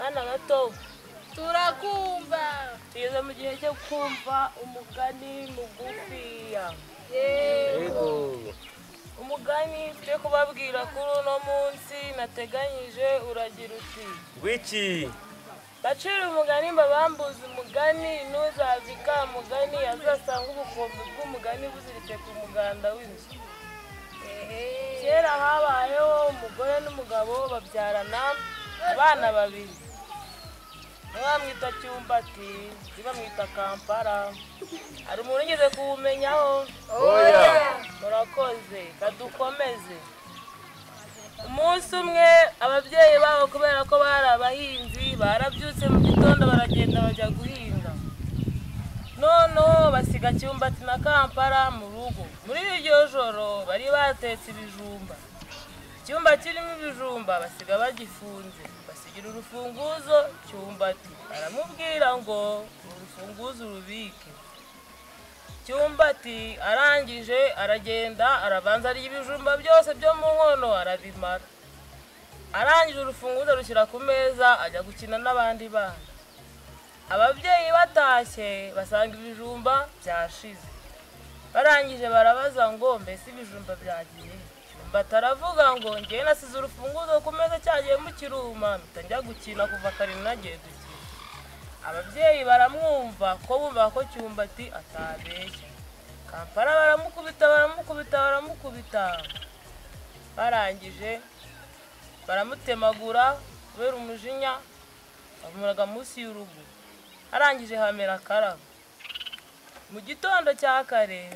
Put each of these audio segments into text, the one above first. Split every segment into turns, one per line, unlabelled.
Ana gato
turakumva.
tugeze mu gihe cyo kumva umugani mugufiya.
Yego.
Umugani twe kubabwira kuri uno munsi nateganyije uragira uti
Wiki.
Bacira umugani mbabambuza umugani ntuzazika mugani azasanga ubukombe bw'umugani buziritse ku muganda w'inzu. Kera habayeho umugore n'umugabo babyarana abana babiri. Bamwita Cyumbati, bamwita Kampara. Hari umuntu ugeze kubumenyaho?
Oya.
Murakoze, kadukomeze. Umunsi umwe ababyeyi babo kubera ko bari abahinzi barabyutse mu gitondo baragenda bajya guhinga. Noneho basiga Cyumbati na Kampara mu rugo. Muri iryo joro bari batetse ibijumba. Icyumba kirimo ibijumba basiga bagifunze. Basigira urufunguzo Cyumbati. Aramubwira ngo urufunguzo urubike. Cyumbati arangije aragenda arabanza arya ibijumba byose byo mu nkono arabimara. Arangije urufunguzo rushyira ku meza ajya gukina n'abandi bana. Ababyeyi batashye basanga ibijumba byashize. Barangije barabaza ngo mbese ibijumba byagiye. Cyumbati aravuga ngo ngiye nasize urufunguzo ku meza cyagiye mu kiruma mpita njya gukina kuva kare nagiye gukina. Ababyeyi baramwumva ko bumva ko Cyumbati atabeshya. Kampara baramukubita. Barangije baramutemagura kubera umujinya bamuraga munsi y'urugo. Arangije hamera Karabo. Mu gitondo cya kare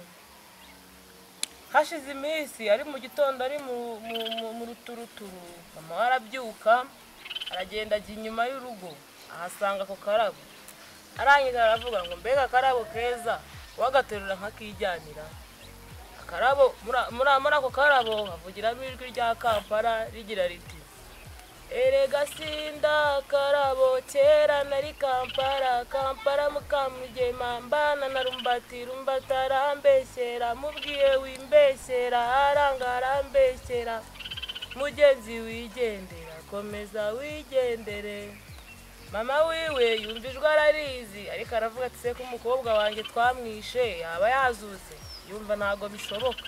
hashize iminsi ari mu gitondo ari mu ruturuturu mama arabyuka aragenda ajya inyuma y'urugo ahasanga ako Karabo. Arangije aravuga ngo mbega Karabo keza wagaterura nkakijyanira. Akarabo muri ako Karabo havugiramo ijwi rya Kampara rigira riti erega sinda Karabo kera nari Kampara mukamugema mbana na Rumbati arambeshyera mubwiye wimbeshyera aranga arambeshyera mugenzi wigendera komeza wigendere. Mama wiwe yumvijwe ararizi ariko aravuga ati se ko umukobwa wanjye twamwishe yaba yazutse yumva ntago bishoboka.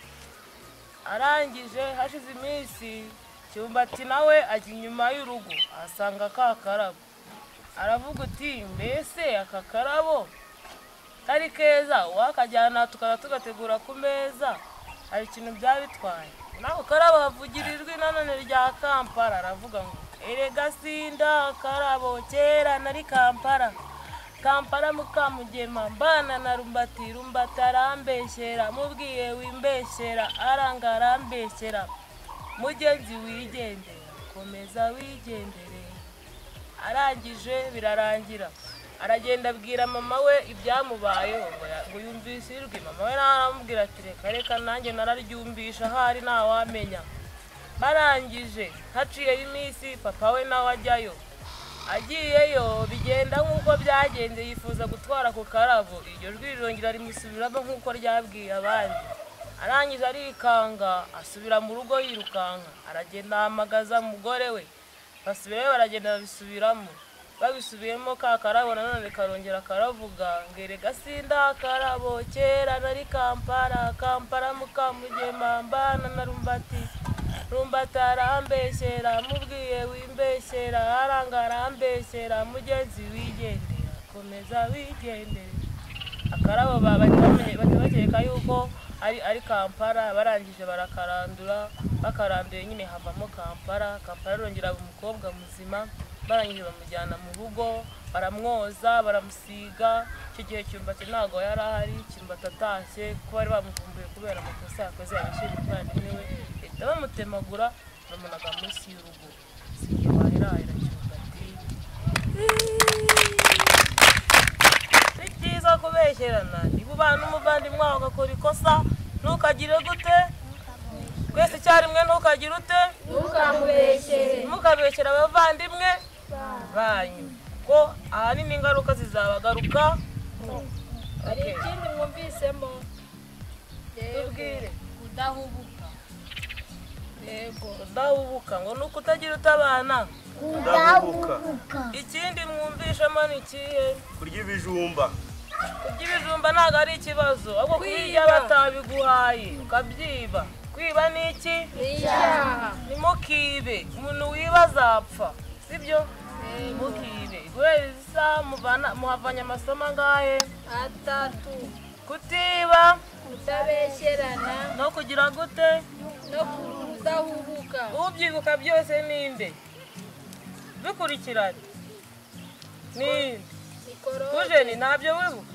Arangije hashize iminsi Cyumbati nawe ajya inyuma y'urugo asanga ka Karabo. Aravuga uti mbese aka Karabo kari keza wakajyana tukaza tugategura ku meza hari ikintu byabitwaye. Nako Karabo havugira ijwi nanone rya Kampara aravuga ngo erega sinda Karabo kera nari Kampara mukamugema mbana na Rumbati arambeshyera mubwiye wimbeshyera aranga arambeshyera mugenzi wigendera komeza wigendere. Arangije birarangira aragenda abwira mama we ibyamubayeho ngo yumvise ijwi. Mama we aramubwira ati reka nanjye nararyumvisha ahari ntawamenya. Barangije haciyeho iminsi papa we nawe ajyayo. Agiyeyo bigenda nk'uko byagenze yifuza gutwara ku Karabo. Iryo jwi rirongera rimusubiramo nk'uko ryabwiye abandi. Arangije arikanga asubira mu rugo yirukanka aragenda ahamagaza umugore we. Basubirayo baragenda babisubiramo. Babisubiyemo ka Karabo nanone karongera karavuga ngo erega sinda Karabo kera nari Kampara mukamugema mbana na Rumbati arambeshyera mubwiye wimbeshyera aranga arambeshyera mugenzi wigendera komeza wigendere. Akarabo bakeka yuko ari Kampara. Barangije barakarandura bakaranduye nyine havamo Kampara arongera umukobwa muzima. Barangije bamujyana mu rugo baramwoza baramusiga. Icyo gihe Cyumbati ntago yari ahari. Cyumbati atashye kuko bari bamuvumbuye kubera amakosa yakoze yabishyira umuvandimwe we bahita bamutemagura bamunaga munsi y'urugo. Sigiye wahera Cyumbati. Ni byiza kubeshyerana niba ubana n'umuvandimwe wawe ugakora ikosa ntukagire gute twese icyarimwe ntukagire ute ntukabeshyere abavandimwe banyu ko ahanini ingaruka zizabagaruka.
Hari ikindi mwumvisemo
tubwire
kudahubuka. Yego
udahubuka ngo nuko utagira utabana
kudahubuka.
ikindi mwumvishamo ni ikihe?
Kurya ibijumba.
kurya ibijumba ntabwo ari ikibazo ahubwo kubirya batabiguhaye ukabyiba. kwiba ni iki?
icyaha.
Ntimukibe, umuntu wiba azapfa sibyo? Ntimukibe. guhera isaha muhavanye amasomo angahe?
3.
kutiba,
kutabeshyerana,
no kugira gute?
no kudahubuka.
ubyibuka byose ninde? bikurikiranye ninde? Kujeni ntabyo wibuka?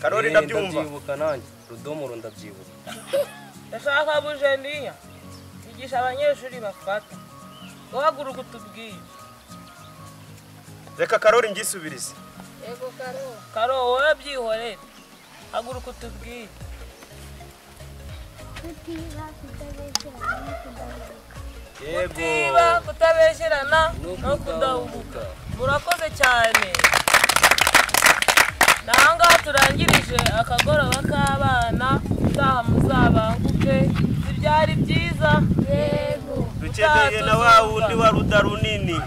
Karori ndabyumva.
ndabyibuka nanjye rudomoro ndabyibuka.
ndashaka bujeniya yigisha abanyeshuri bafata guhaguruka utubwire.
Reka Karori ngisubirize.
Yego Karo.
Karo wowe byihorere haguruka utubwire. kutiba, kutabeshyerana no kudahubuka. murakoze cyane. nahangaha turangirije akagoroba k'abana. utaha muzabanguke. ibyari byiza.
Yego.
Dukeneye na wa wundi wa ruda runini.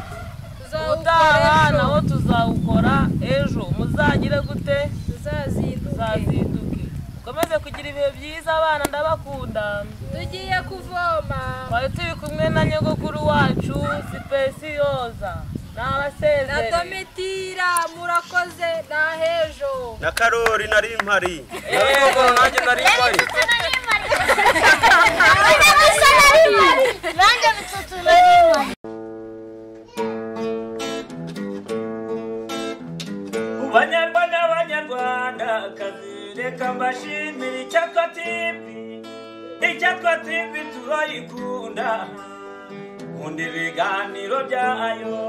utaha naho tuzawukora ejo. muzagire gute?
tuzazinduke.
mukomeze kugira ibihe byiza abana, ndabakunda.
tugiye kuvoma.
twari turi kumwe na nyogokuru wacu Sipesiyoza
na
n'abasezere
Domitira murakoze na hejo.
Na Karori nari mpari.
Nyogokuru nanjye nari mpari.
Banyarwanda banyarwandakazi, reka mbashimire Icyatwa TV. Icyatwa TV turayikunda, nkunda ibiganiro byayo.